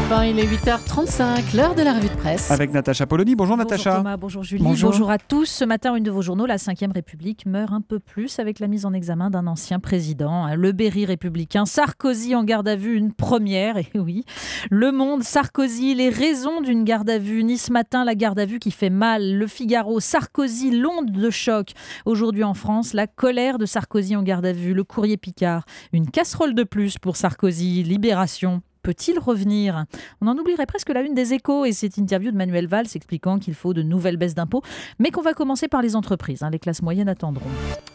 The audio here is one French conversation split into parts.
Europe 1, il est 8h35, l'heure de la revue de presse. Avec Natacha Polony. Bonjour Natacha. Bonjour Thomas, bonjour Julie, Bonjour. bonjour à tous. Ce matin, une de vos journaux, la 5e République, meurt un peu plus avec la mise en examen d'un ancien président, le Berry républicain. Sarkozy en garde à vue, une première, et oui. Le Monde, Sarkozy, les raisons d'une garde à vue. Ni ce matin, la garde à vue qui fait mal. Le Figaro, Sarkozy, l'onde de choc. Aujourd'hui en France, la colère de Sarkozy en garde à vue. Le Courrier Picard, une casserole de plus pour Sarkozy. Libération. Peut-il revenir ? On en oublierait presque la une des Échos et cette interview de Manuel Valls expliquant qu'il faut de nouvelles baisses d'impôts, mais qu'on va commencer par les entreprises. Les classes moyennes attendront.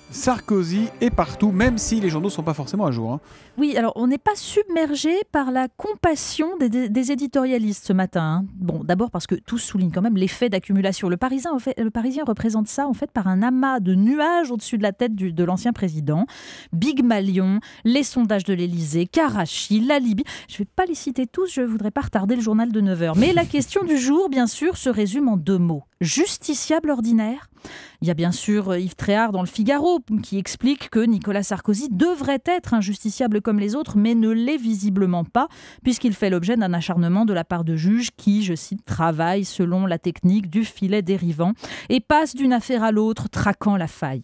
Sarkozy est partout, même si les journaux ne sont pas forcément à jour. Oui, alors on n'est pas submergé par la compassion des éditorialistes ce matin. Bon, d'abord parce que tous soulignent quand même l'effet d'accumulation. Le Parisien représente ça en fait par un amas de nuages au-dessus de la tête de l'ancien président. Big Malion, les sondages de l'Élysée, Karachi, la Libye. Je ne vais pas les citer tous, je ne voudrais pas retarder le journal de 9h. Mais la question du jour, bien sûr, se résume en 2 mots. Justiciable ordinaire ? Il y a bien sûr Yves Tréhard dans le Figaro qui explique que Nicolas Sarkozy devrait être un justiciable comme les autres, mais ne l'est visiblement pas, puisqu'il fait l'objet d'un acharnement de la part de juges qui, je cite, travaillent selon la technique du filet dérivant et passent d'une affaire à l'autre, traquant la faille.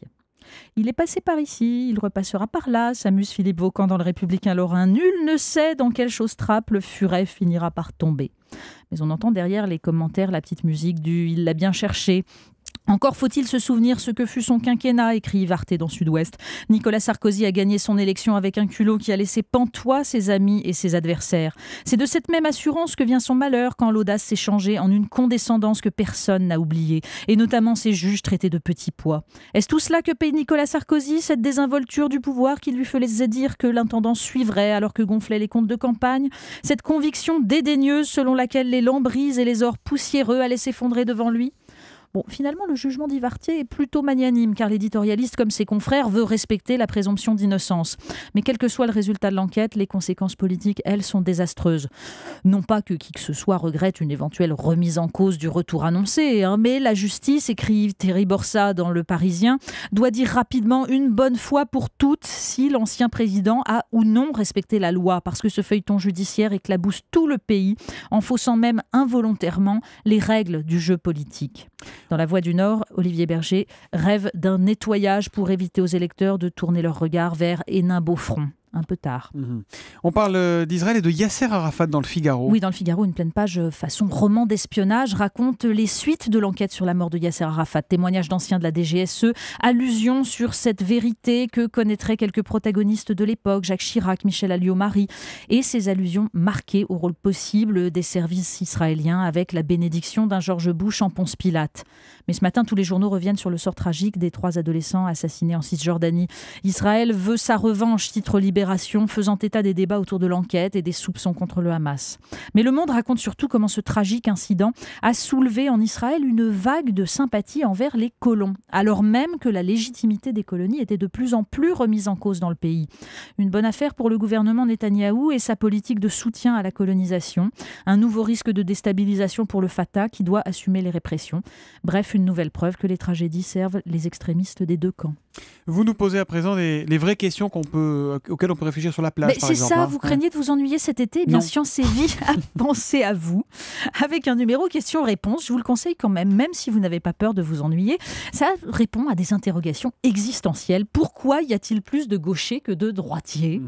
Il est passé par ici, il repassera par là, s'amuse Philippe Vaucan dans le Républicain Lorrain. Nul ne sait dans quelle chose trappe le furet finira par tomber. Mais on entend derrière les commentaires la petite musique du « il l'a bien cherché ». Encore faut-il se souvenir ce que fut son quinquennat, écrit Yves Arté dans Sud-Ouest. Nicolas Sarkozy a gagné son élection avec un culot qui a laissé pantois ses amis et ses adversaires. C'est de cette même assurance que vient son malheur quand l'audace s'est changée en une condescendance que personne n'a oubliée, et notamment ses juges traités de petits pois. Est-ce tout cela que paye Nicolas Sarkozy, cette désinvolture du pouvoir qui lui faisait dire que l'intendant suivrait alors que gonflaient les comptes de campagne ? Cette conviction dédaigneuse selon laquelle les lambris et les ors poussiéreux allaient s'effondrer devant lui ? Bon, finalement, le jugement d'Yves Arté est plutôt magnanime, car l'éditorialiste, comme ses confrères, veut respecter la présomption d'innocence. Mais quel que soit le résultat de l'enquête, les conséquences politiques, elles, sont désastreuses. Non pas que qui que ce soit regrette une éventuelle remise en cause du retour annoncé, mais la justice, écrit Thierry Borsat dans Le Parisien, doit dire rapidement une bonne fois pour toutes si l'ancien président a ou non respecté la loi, parce que ce feuilleton judiciaire éclabousse tout le pays, en faussant même involontairement les règles du jeu politique. Dans La Voix du Nord, Olivier Berger rêve d'un nettoyage pour éviter aux électeurs de tourner leur regard vers Hénin Beaufront. Un peu tard. On parle d'Israël et de Yasser Arafat dans le Figaro. Oui, dans le Figaro, une pleine page façon roman d'espionnage raconte les suites de l'enquête sur la mort de Yasser Arafat. Témoignages d'anciens de la DGSE, allusions sur cette vérité que connaîtraient quelques protagonistes de l'époque, Jacques Chirac, Michel Alliot-Marie, et ces allusions marquées au rôle possible des services israéliens avec la bénédiction d'un George Bush en Ponce Pilate. Mais ce matin, tous les journaux reviennent sur le sort tragique des 3 adolescents assassinés en Cisjordanie. Israël veut sa revanche, titre Libération, faisant état des débats autour de l'enquête et des soupçons contre le Hamas. Mais Le Monde raconte surtout comment ce tragique incident a soulevé en Israël une vague de sympathie envers les colons, alors même que la légitimité des colonies était de plus en plus remise en cause dans le pays. Une bonne affaire pour le gouvernement Netanyahou et sa politique de soutien à la colonisation. Un nouveau risque de déstabilisation pour le Fatah qui doit assumer les répressions. Bref, une nouvelle preuve que les tragédies servent les extrémistes des 2 camps. Vous nous posez à présent les vraies questions auxquelles on peut réfléchir sur la plage, par exemple. C'est ça, vous craignez de vous ennuyer cet été ? Eh bien, Science et Vie a pensé à vous avec un numéro questions-réponses. Je vous le conseille quand même si vous n'avez pas peur de vous ennuyer. Ça répond à des interrogations existentielles. Pourquoi y a-t-il plus de gauchers que de droitiers ?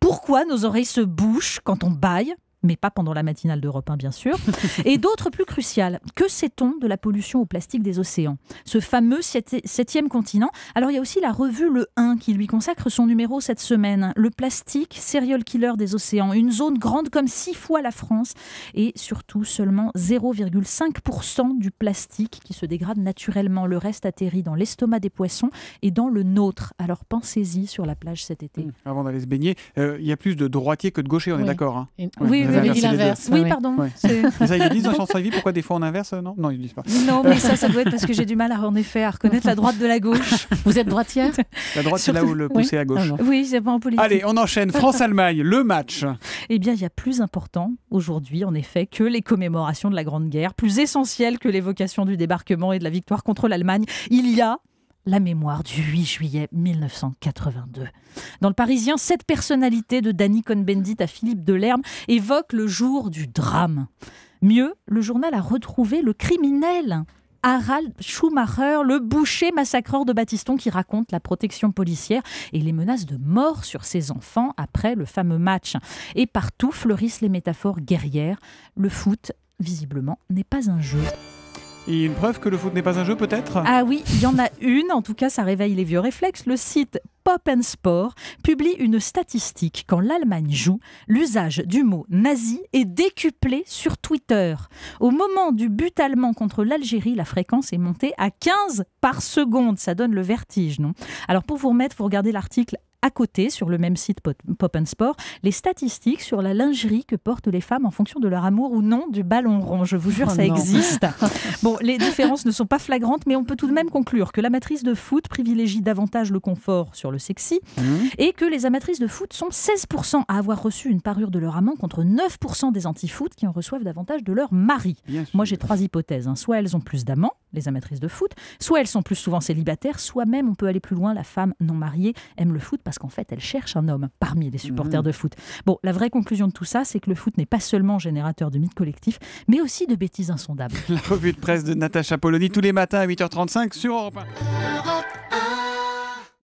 Pourquoi nos oreilles se bouchent quand on bâille ? Mais pas pendant la matinale d'Europe 1, bien sûr. Et d'autres plus cruciales. Que sait-on de la pollution au plastique des océans ? Ce fameux 7e continent. Alors, il y a aussi la revue Le 1 qui lui consacre son numéro cette semaine. Le plastique, serial killer des océans. Une zone grande comme 6 fois la France. Et surtout, seulement 0,5% du plastique qui se dégrade naturellement. Le reste atterrit dans l'estomac des poissons et dans le nôtre. Alors, pensez-y sur la plage cet été. Avant d'aller se baigner, il y a plus de droitiers que de gauchers, on est d'accord. Oui, Vous avez dit l'inverse. Oui, pardon. Ouais. Ça, ils le disent dans Chanson et Vie, pourquoi des fois on inverse ? Non, ils ne disent pas. Non, mais ça doit être parce que j'ai du mal à reconnaître la droite de la gauche. Vous êtes droitière ? La droite, c'est là où le pouce est à gauche. Oui, c'est pas en politique. Allez, on enchaîne. France-Allemagne, le match. Eh bien, il y a plus important aujourd'hui, en effet, que les commémorations de la Grande Guerre, plus essentiel que l'évocation du débarquement et de la victoire contre l'Allemagne. Il y a la mémoire du 8 juillet 1982. Dans Le Parisien, cette personnalité de Danny Cohn-Bendit à Philippe Delerme évoque le jour du drame. Mieux, le journal a retrouvé le criminel, Harald Schumacher, le boucher massacreur de Battiston qui raconte la protection policière et les menaces de mort sur ses enfants après le fameux match. Et partout fleurissent les métaphores guerrières. Le foot, visiblement, n'est pas un jeu. Et une preuve que le foot n'est pas un jeu, peut-être ? Ah oui, il y en a une, en tout cas ça réveille les vieux réflexes. Le site Pop & Sport publie une statistique. Quand l'Allemagne joue, l'usage du mot nazi est décuplé sur Twitter. Au moment du but allemand contre l'Algérie, la fréquence est montée à 15 par seconde. Ça donne le vertige, non ? Alors pour vous remettre, vous regardez l'article à côté, sur le même site Pop & Sport, les statistiques sur la lingerie que portent les femmes en fonction de leur amour ou non du ballon rond. Je vous jure, ça existe. Bon, les différences ne sont pas flagrantes, mais on peut tout de même conclure que l'amatrice de foot privilégie davantage le confort sur le sexy et que les amatrices de foot sont 16% à avoir reçu une parure de leur amant contre 9% des anti-foot qui en reçoivent davantage de leur mari. Moi, j'ai 3 hypothèses. Soit elles ont plus d'amants, les amatrices de foot, soit elles sont plus souvent célibataires, soit même, on peut aller plus loin, la femme non mariée aime le foot parce qu'en fait, elle cherche un homme parmi les supporters de foot. Bon, la vraie conclusion de tout ça, c'est que le foot n'est pas seulement générateur de mythes collectifs, mais aussi de bêtises insondables. La revue de presse de Natacha Polony tous les matins à 8h35 sur Europe 1.